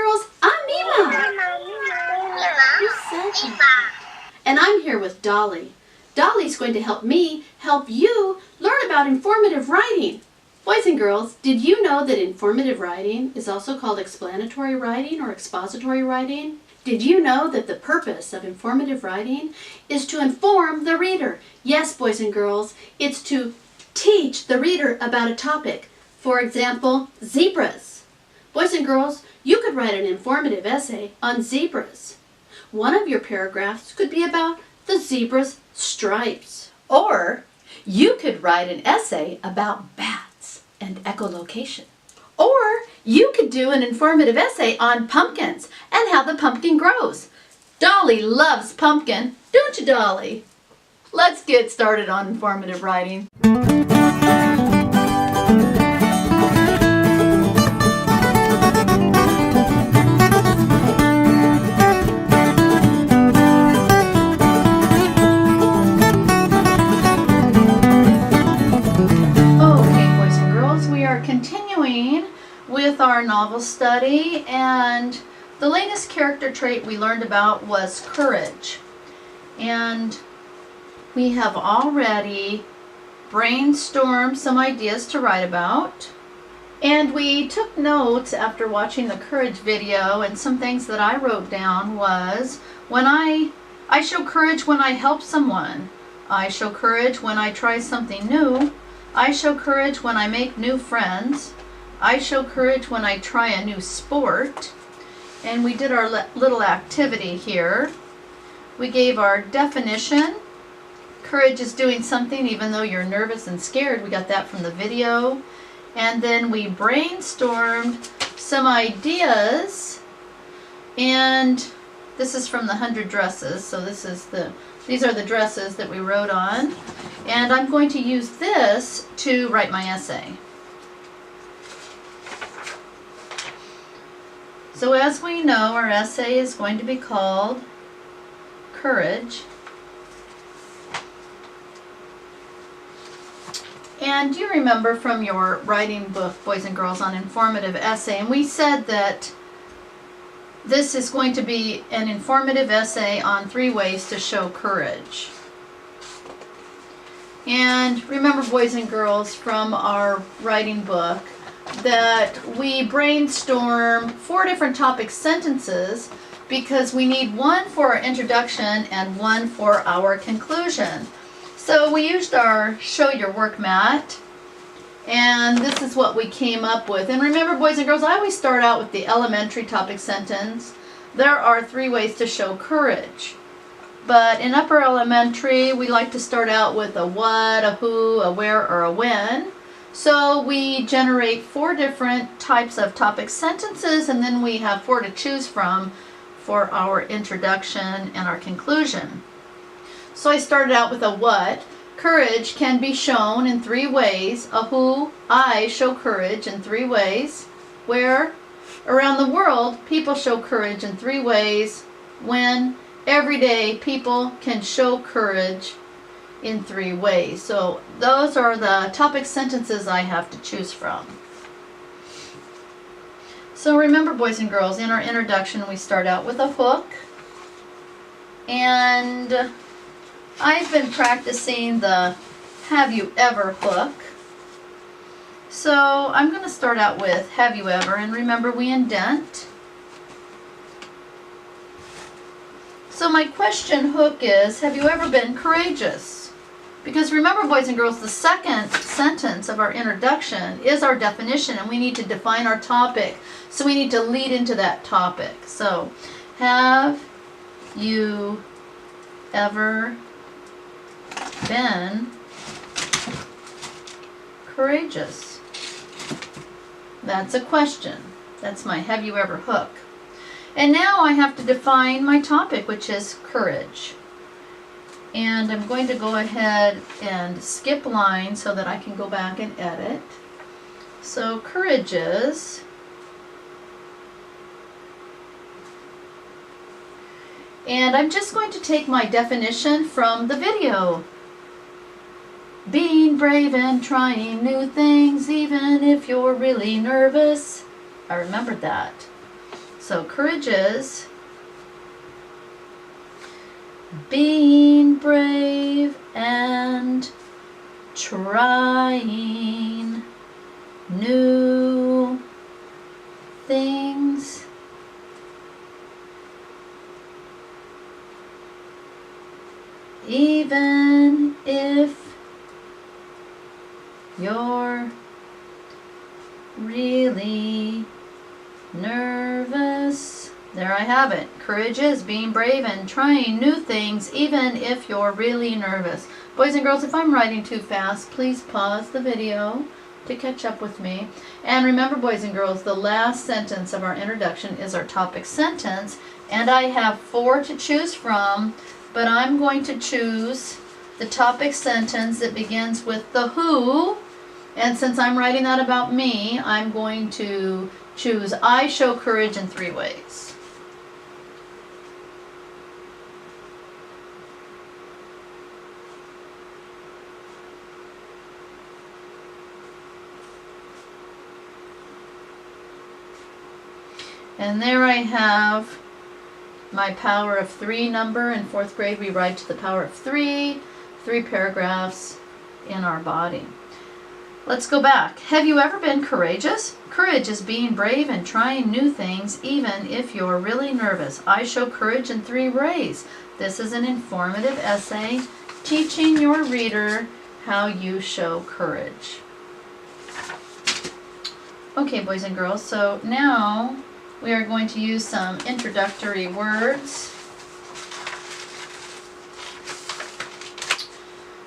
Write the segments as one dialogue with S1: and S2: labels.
S1: girls, I'm Mima. Who said that? And I'm here with Dolly. Dolly's going to help me help you learn about informative writing. Boys and girls, did you know that informative writing is also called explanatory writing or expository writing? Did you know that the purpose of informative writing is to inform the reader? Yes, boys and girls, it's to teach the reader about a topic. For example, zebras. Boys and girls, you could write an informative essay on zebras. One of your paragraphs could be about the zebra's stripes. Or you could write an essay about bats and echolocation. Or you could do an informative essay on pumpkins and how the pumpkin grows. Dolly loves pumpkin, don't you, Dolly? Let's get started on informative writing. Continuing with our novel study, and the latest character trait we learned about was courage. And we have already brainstormed some ideas to write about. And we took notes after watching the courage video, and some things that I wrote down was when I show courage when I help someone. I show courage when I try something new. I show courage when I make new friends. I show courage when I try a new sport. And we did our little activity here. We gave our definition. Courage is doing something even though you're nervous and scared. We got that from the video. And then we brainstormed some ideas. And this is from the 100 Dresses. So these are the dresses that we wrote on. And I'm going to use this to write my essay. So as we know, our essay is going to be called Courage. And you remember from your writing book, Boys and Girls, on informative essay, and we said that this is going to be an informative essay on 3 ways to show courage. And remember, boys and girls, from our writing book that we brainstorm 4 different topic sentences because we need 1 for our introduction and 1 for our conclusion. So we used our show your work mat, and this is what we came up with. And remember, boys and girls, I always start out with the elementary topic sentence. There are 3 ways to show courage. But in upper elementary, we like to start out with a what, a who, a where, or a when. So we generate 4 different types of topic sentences, and then we have 4 to choose from for our introduction and our conclusion. So I started out with a what. Courage can be shown in 3 ways. A who, I show courage in 3 ways. Where, around the world, people show courage in 3 ways. When, every day, people can show courage in 3 ways. So those are the topic sentences I have to choose from. So remember, boys and girls, in our introduction we start out with a hook. And I've been practicing the have you ever hook. So I'm going to start out with have you ever, and remember we indent. So my question hook is, have you ever been courageous? Because remember, boys and girls, the second sentence of our introduction is our definition, and we need to define our topic. So we need to lead into that topic. So, have you ever been courageous? That's a question. That's my have you ever hook. And now I have to define my topic, which is courage. And I'm going to go ahead and skip lines so that I can go back and edit. So courage is And I'm just going to take my definition from the video. Being brave and trying new things even if you're really nervous. I remembered that. So courage is being brave and trying new things. Even if you're really nervous. There I have it. Courage is being brave and trying new things even if you're really nervous. Boys and girls, if I'm writing too fast, please pause the video to catch up with me. And remember, boys and girls, the last sentence of our introduction is our topic sentence, and I have 4 to choose from, but I'm going to choose the topic sentence that begins with the who, and since I'm writing that about me, I'm going to choose I show courage in 3 ways. And there I have my power of 3 number. In 4th grade we write to the power of 3 paragraphs in our body. Let's go back. Have you ever been courageous? Courage is being brave and trying new things even if you're really nervous. I show courage in 3 ways. This is an informative essay teaching your reader how you show courage. Okay, boys and girls, so now we are going to use some introductory words.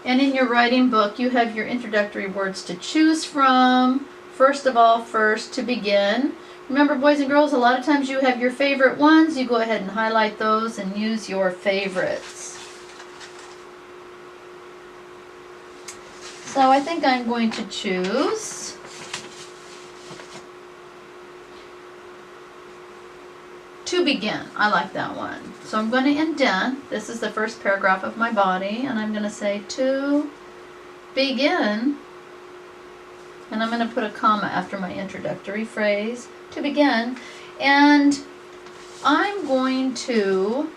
S1: And in your writing book, you have your introductory words to choose from. First of all, first, to begin. Remember, boys and girls, a lot of times you have your favorite ones. You go ahead and highlight those and use your favorites. So I think I'm going to choose to begin. I like that one. So I'm going to indent. This is the first paragraph of my body, and I'm going to say to begin, and I'm going to put a comma after my introductory phrase, to begin, and I'm going to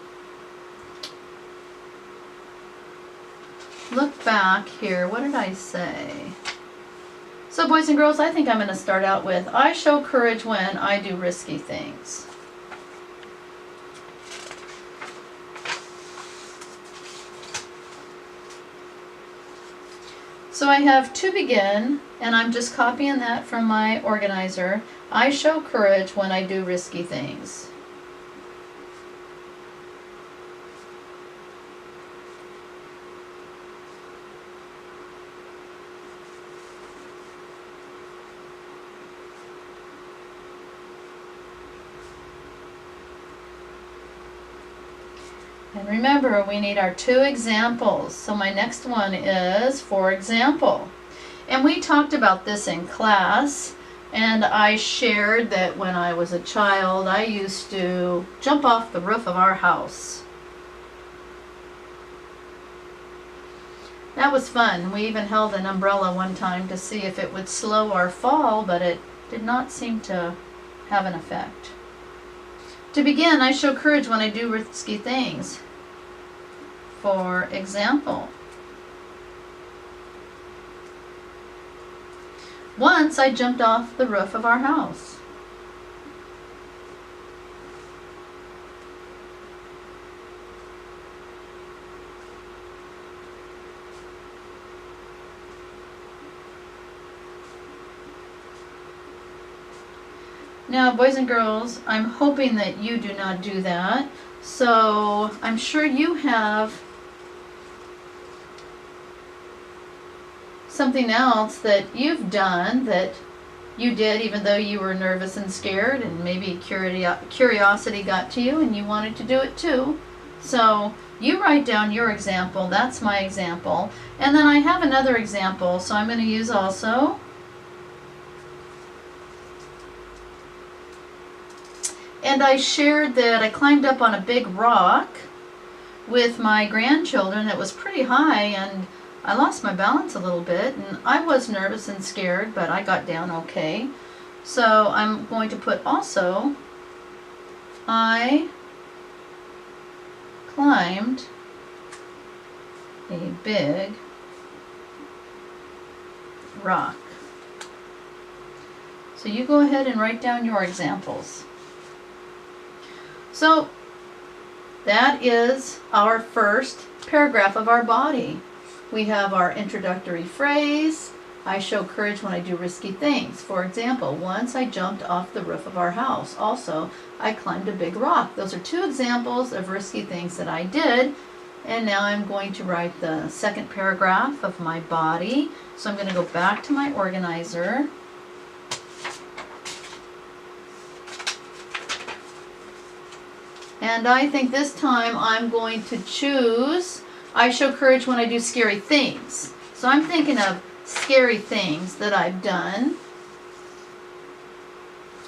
S1: look back here. What did I say? So boys and girls, I think I'm going to start out with, I show courage when I do risky things. So I have to begin, and I'm just copying that from my organizer. I show courage when I do risky things. And remember, we need our 2 examples. So my next one is, for example. And we talked about this in class, and I shared that when I was a child, I used to jump off the roof of our house. That was fun. We even held an umbrella one time to see if it would slow our fall, but it did not seem to have an effect. To begin, I show courage when I do risky things. For example, once I jumped off the roof of our house. Now, boys and girls, I'm hoping that you do not do that. So I'm sure you have something else that you've done that you did even though you were nervous and scared, and maybe curiosity got to you and you wanted to do it too. So you write down your example. That's my example. And then I have another example, so I'm going to use also. And I shared that I climbed up on a big rock with my grandchildren. It was pretty high, and I lost my balance a little bit, and I was nervous and scared, but I got down okay. So I'm going to put also I climbed a big rock. So you go ahead and write down your examples. So that is our first paragraph of our body. We have our introductory phrase, I show courage when I do risky things. For example, once I jumped off the roof of our house. Also, I climbed a big rock. Those are two examples of risky things that I did. And now I'm going to write the second paragraph of my body. So I'm going to go back to my organizer. And I think this time I'm going to choose, I show courage when I do scary things. So I'm thinking of scary things that I've done.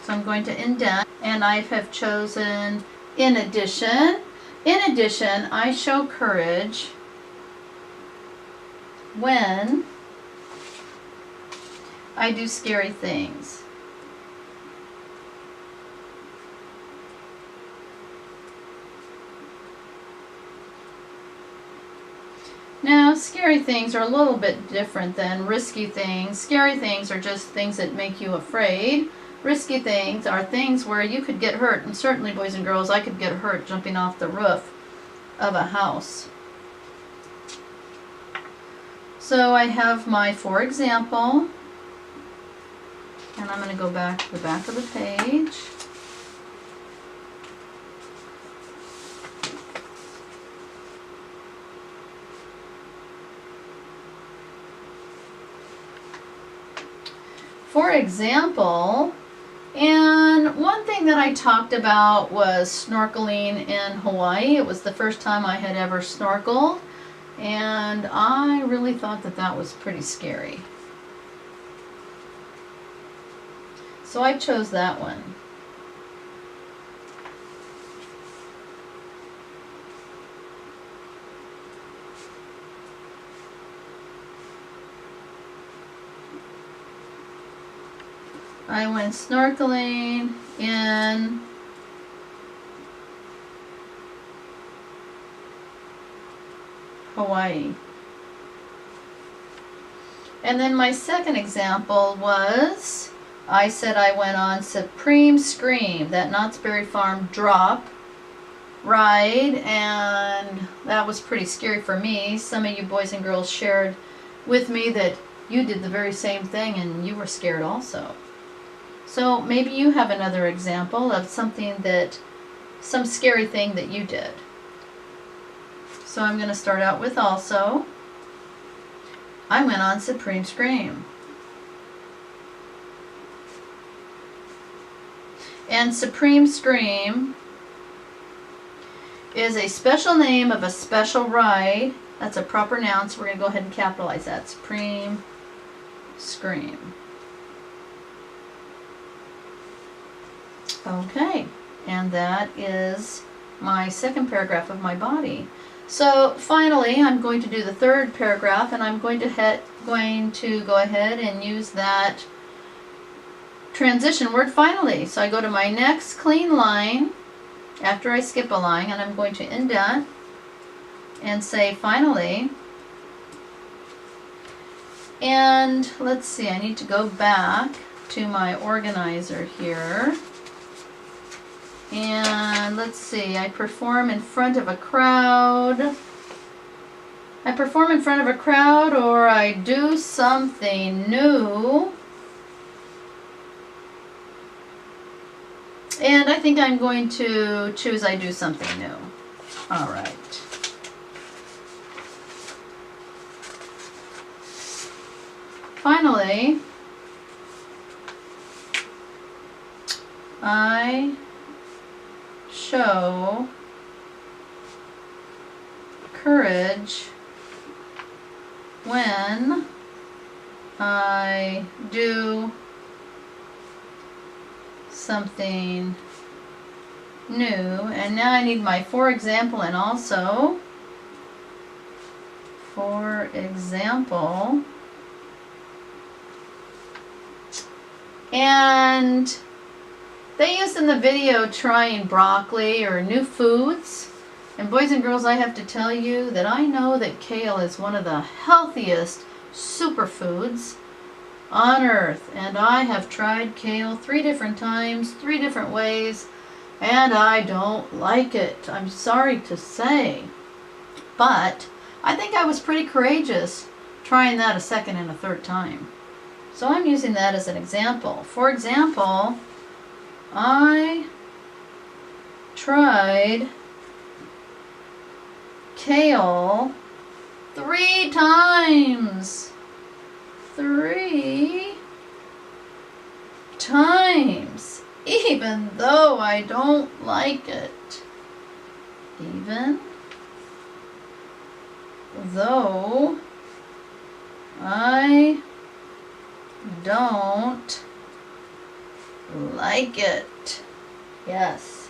S1: So I'm going to indent, and I have chosen in addition. In addition, I show courage when I do scary things. Now, scary things are a little bit different than risky things. Scary things are just things that make you afraid. Risky things are things where you could get hurt, and certainly, boys and girls, I could get hurt jumping off the roof of a house. So I have my for example, and I'm going to go back to the back of the page. For example, and one thing that I talked about was snorkeling in Hawaii. It was the first time I had ever snorkeled, and I really thought that that was pretty scary. So I chose that one. I went snorkeling in Hawaii. And then my second example was, I said I went on Supreme Scream, that Knott's Berry Farm drop ride, and that was pretty scary for me. Some of you boys and girls shared with me that you did the very same thing and you were scared also. So maybe you have another example of something that, some scary thing that you did. So I'm going to start out with also, I went on Supreme Scream. And Supreme Scream is a special name of a special ride. That's a proper noun, so we're going to go ahead and capitalize that. Supreme Scream. Okay, and that is my second paragraph of my body. So finally, I'm going to do the third paragraph, and I'm going to go ahead and use that transition word finally. So I go to my next clean line after I skip a line, and I'm going to indent and say finally. And let's see, I need to go back to my organizer here. And let's see, I perform in front of a crowd. I perform in front of a crowd, or I do something new. And I think I'm going to choose I do something new. All right. Finally, I show courage when I do something new. And now I need my for example, and also, for example, and They used in the video trying broccoli or new foods. And boys and girls, I have to tell you that I know that kale is one of the healthiest superfoods on earth. And I have tried kale 3 different times, 3 different ways, and I don't like it. I'm sorry to say. But I think I was pretty courageous trying that a second and a third time. So I'm using that as an example. For example, I tried kale 3 times. 3 times. Even though I don't like it. Even though I don't like it. Yes.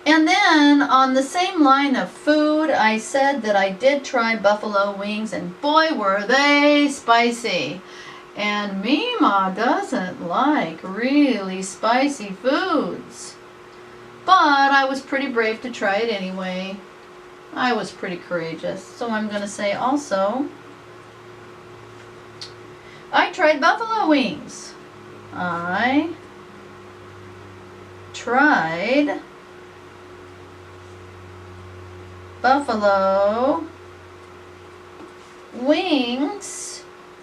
S1: And then on the same line of food, I said that I did try buffalo wings, and boy were they spicy. And Mima doesn't like really spicy foods. But I was pretty brave to try it anyway. I was pretty courageous. So I'm going to say also, I tried buffalo wings. I tried buffalo wings.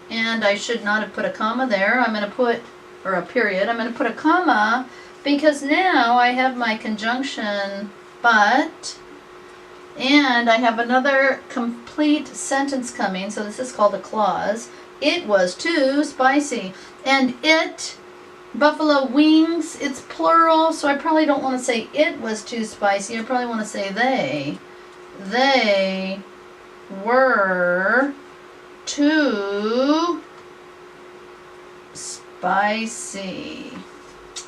S1: And I should not have put a comma there. I'm going to put, or a period, I'm going to put a comma because now I have my conjunction but, and I have another complete sentence coming, so this is called a clause. It was too spicy. And it, buffalo wings, it's plural, so I probably don't want to say it was too spicy. I probably want to say they. They were too spicy.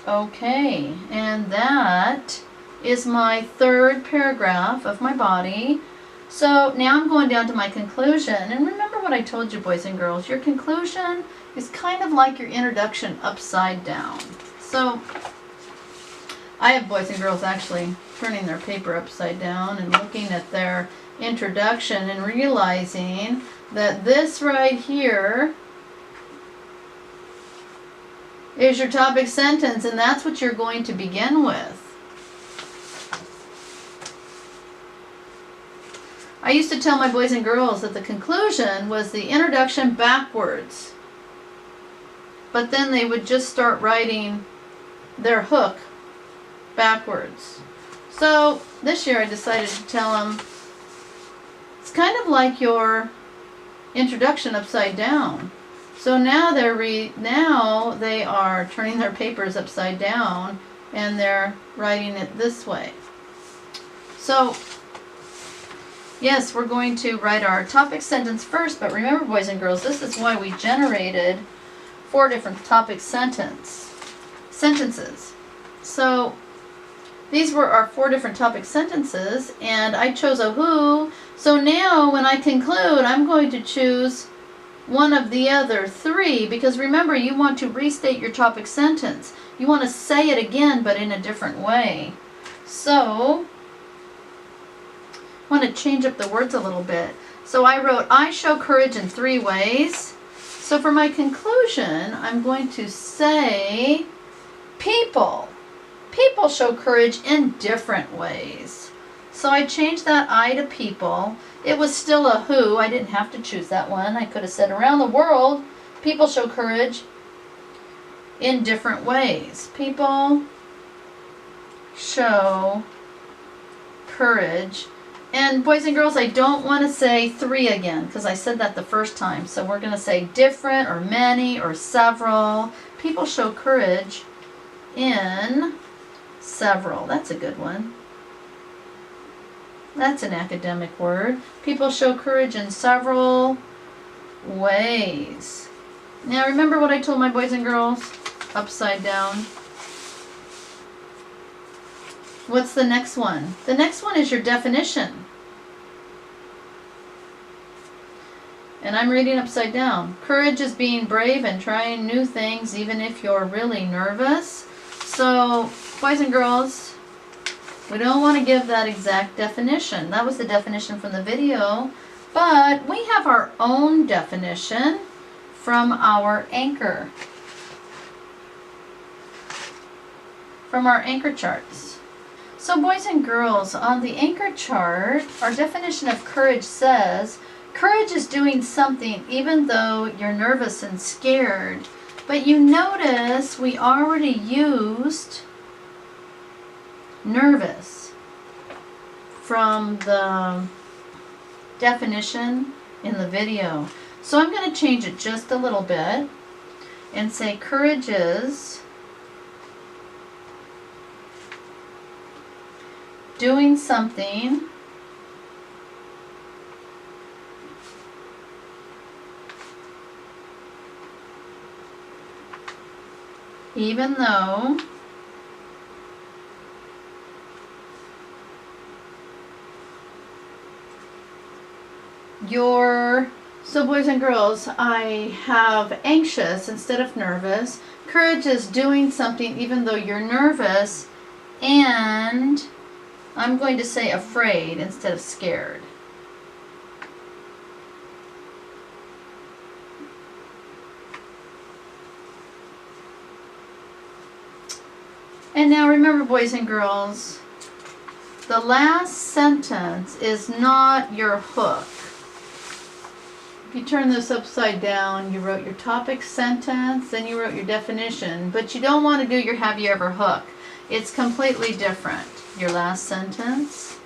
S1: Okay, and that is my 3rd paragraph of my body. So now I'm going down to my conclusion. And remember what I told you, boys and girls, your conclusion is kind of like your introduction upside down. So I have boys and girls actually turning their paper upside down and looking at their introduction and realizing that this right here is your topic sentence, and that's what you're going to begin with. I used to tell my boys and girls that the conclusion was the introduction backwards, but then they would just start writing their hook backwards. So this year I decided to tell them it's kind of like your introduction upside down. So now they are turning their papers upside down and they're writing it this way. So yes, we're going to write our topic sentence first, but remember, boys and girls, this is why we generated 4 different topic sentences. So these were our 4 different topic sentences, and I chose a who. So now when I conclude, I'm going to choose one of the other 3, because remember, you want to restate your topic sentence. You want to say it again, but in a different way. So I want to change up the words a little bit. So I wrote, I show courage in 3 ways. So for my conclusion, I'm going to say people. People show courage in different ways. So I changed that I to people. It was still a who. I didn't have to choose that one. I could have said around the world, people show courage in different ways. People show courage. And boys and girls, I don't want to say 3 again because I said that the first time. So we're going to say different or many or several. People show courage in several. That's a good one. That's an academic word. People show courage in several ways. Now remember what I told my boys and girls? Upside down. What's the next one? The next one is your definition. And I'm reading upside down. Courage is being brave and trying new things even if you're really nervous. So, boys and girls, we don't want to give that exact definition. That was the definition from the video, but we have our own definition from our anchor. From our anchor charts. So boys and girls, on the anchor chart, our definition of courage says, courage is doing something even though you're nervous and scared. But you notice we already used nervous from the definition in the video. So I'm going to change it just a little bit and say courage is doing something even though you're, so boys and girls, I have anxious instead of nervous. Courage is doing something even though you're nervous, and I'm going to say afraid instead of scared. And now remember, boys and girls, the last sentence is not your hook. If you turn this upside down, you wrote your topic sentence, then you wrote your definition, but you don't want to do your have you ever hook. It's completely different. Your last sentence.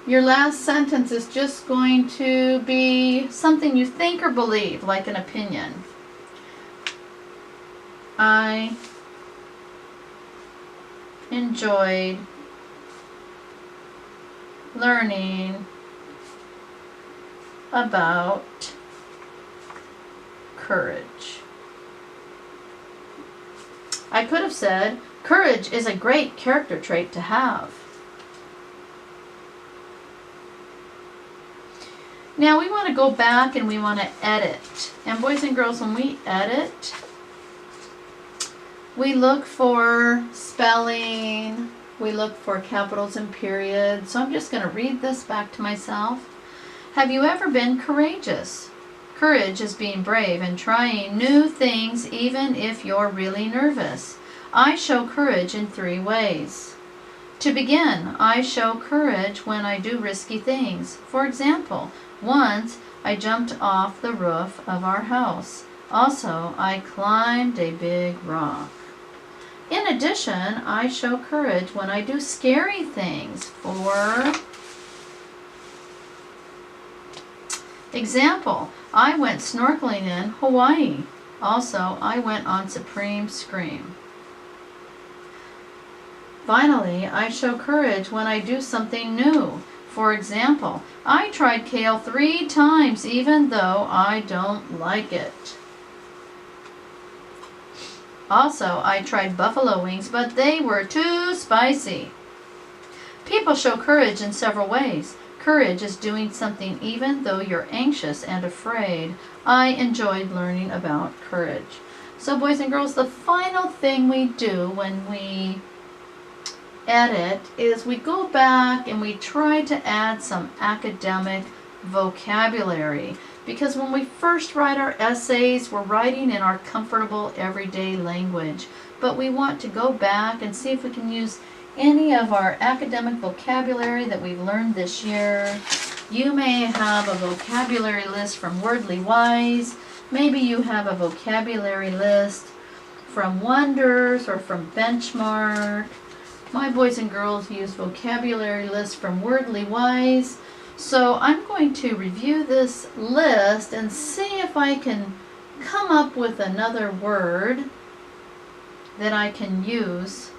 S1: Your last sentence is just going to be something you think or believe, like an opinion. I enjoyed learning about courage. I could have said, courage is a great character trait to have. Now we want to go back and we want to edit. And boys and girls, when we edit, we look for spelling, we look for capitals and periods. So I'm just going to read this back to myself. Have you ever been courageous? Courage is being brave and trying new things even if you're really nervous. I show courage in 3 ways. To begin, I show courage when I do risky things. For example, once I jumped off the roof of our house. Also, I climbed a big rock. In addition, I show courage when I do scary things. For example, I went snorkeling in Hawaii. Also, I went on Supreme Scream. Finally, I show courage when I do something new. For example, I tried kale 3 times even though I don't like it. Also, I tried buffalo wings, but they were too spicy. People show courage in several ways. Courage is doing something even though you're anxious and afraid. I enjoyed learning about courage. So boys and girls, the final thing we do when we edit is we go back and we try to add some academic vocabulary. Because when we first write our essays, we're writing in our comfortable everyday language. But we want to go back and see if we can use any of our academic vocabulary that we've learned this year. You may have a vocabulary list from Wordly Wise. Maybe you have a vocabulary list from Wonders or from Benchmark. My boys and girls use vocabulary lists from Wordly Wise. So I'm going to review this list and see if I can come up with another word that I can use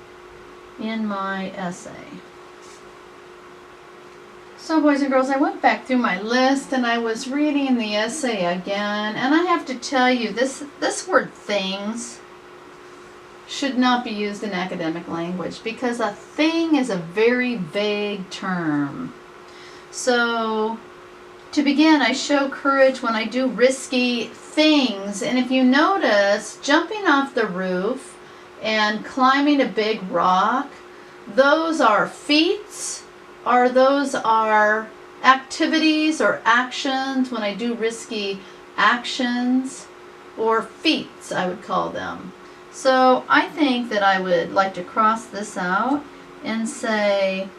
S1: in my essay. So boys and girls, I went back through my list and I was reading the essay again, and I have to tell you, this word things should not be used in academic language because a thing is a very vague term. So, to begin, I show courage when I do risky things. And if you notice, jumping off the roof and climbing a big rock. Those are feats, or those are activities or actions when I do risky actions, or feats I would call them. So I think that I would like to cross this out and say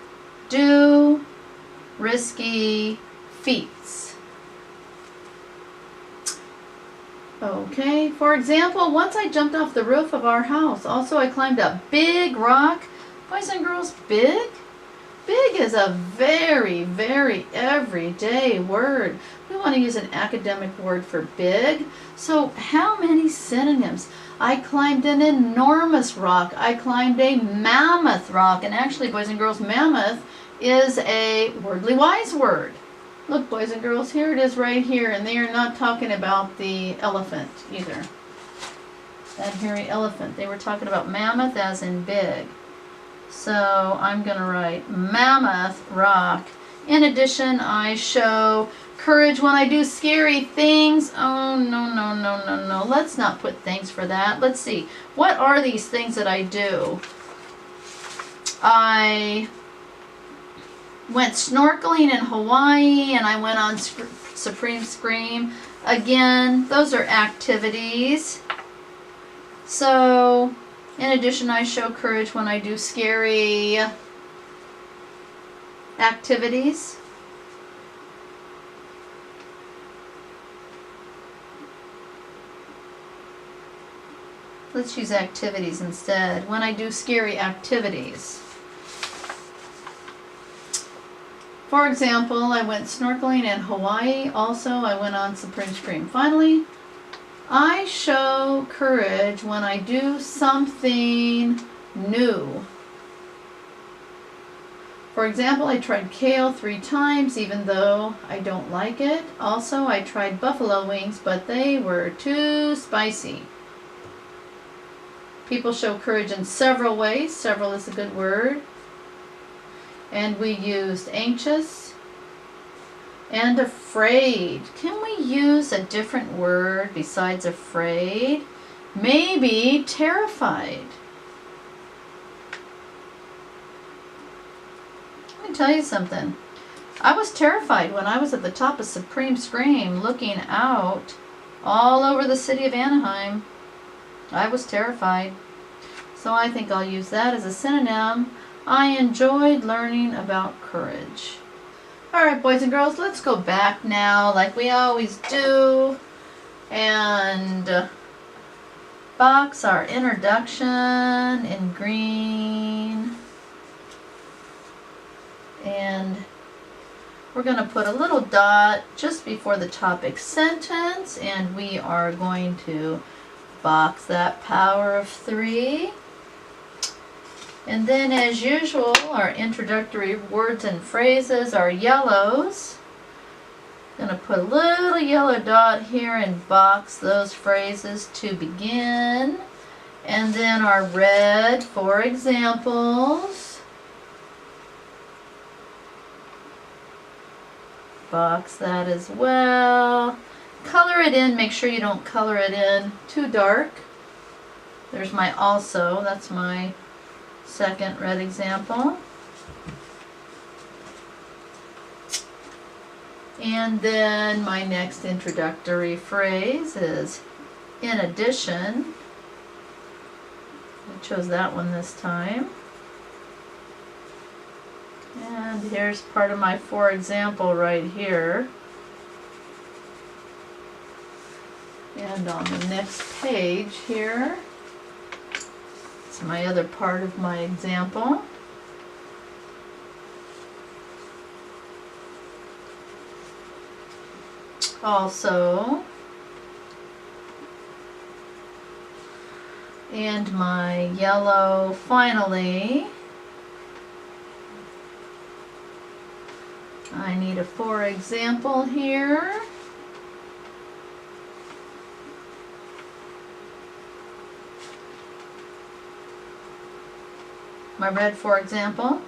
S1: do risky feats. Okay, for example, once I jumped off the roof of our house. Also, I climbed a big rock. Boys and girls, big? Big is a very, very everyday word. We want to use an academic word for big. So how many synonyms? I climbed an enormous rock. I climbed a mammoth rock. And actually, boys and girls, mammoth is a wordly wise word. Look, boys and girls, here it is right here. And they are not talking about the elephant either. That hairy elephant. They were talking about mammoth as in big. So I'm going to write mammoth rock. In addition, I show courage when I do scary things. Oh, no. Let's not put things for that. Let's see. What are these things that I do? I went snorkeling in Hawaii, and I went on Supreme Scream. Again, those are activities. So, in addition, I show courage when I do scary activities. Let's use activities instead. When I do scary activities. For example, I went snorkeling in Hawaii. Also, I went on Supreme Scream. Finally, I show courage when I do something new. For example, I tried kale 3 times, even though I don't like it. Also, I tried buffalo wings, but they were too spicy. People show courage in several ways. Several is a good word. And we used anxious and afraid. Can we use a different word besides afraid? Maybe terrified. Let me tell you something. I was terrified when I was at the top of Supreme Scream looking out all over the city of Anaheim. I was terrified. So I think I'll use that as a synonym. I enjoyed learning about courage. Alright, boys and girls, let's go back now like we always do and box our introduction in green. And we're going to put a little dot just before the topic sentence, and we are going to box that power of 3. And then, as usual, our introductory words and phrases are yellows. I'm going to put a little yellow dot here and box those phrases to begin. And then our red for examples. Box that as well. Color it in. Make sure you don't color it in too dark. There's my also. That's my second red example. And then my next introductory phrase is in addition. I chose that one this time. And here's part of my for example right here. And on the next page here, it's my other part of my example. Also, and my yellow finally. I need a for example here. My red for example.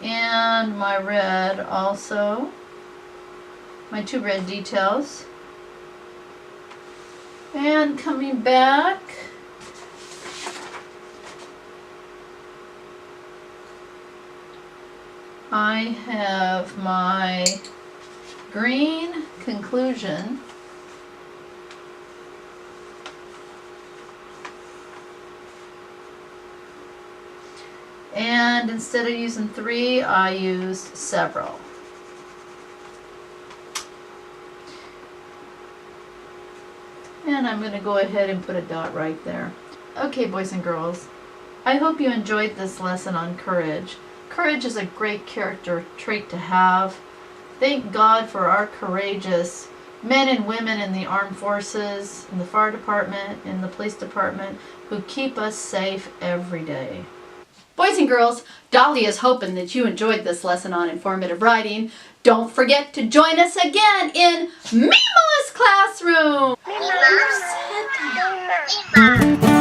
S1: And my red also. My 2 red details. And coming back, I have my green conclusion. And instead of using 3, I used several. And I'm going to go ahead and put a dot right there. Okay, boys and girls, I hope you enjoyed this lesson on courage. Courage is a great character trait to have. Thank God for our courageous men and women in the armed forces, in the fire department, in the police department, who keep us safe every day. Boys and girls, Dolly is hoping that you enjoyed this lesson on informative writing. Don't forget to join us again in Mima's classroom!
S2: Mima.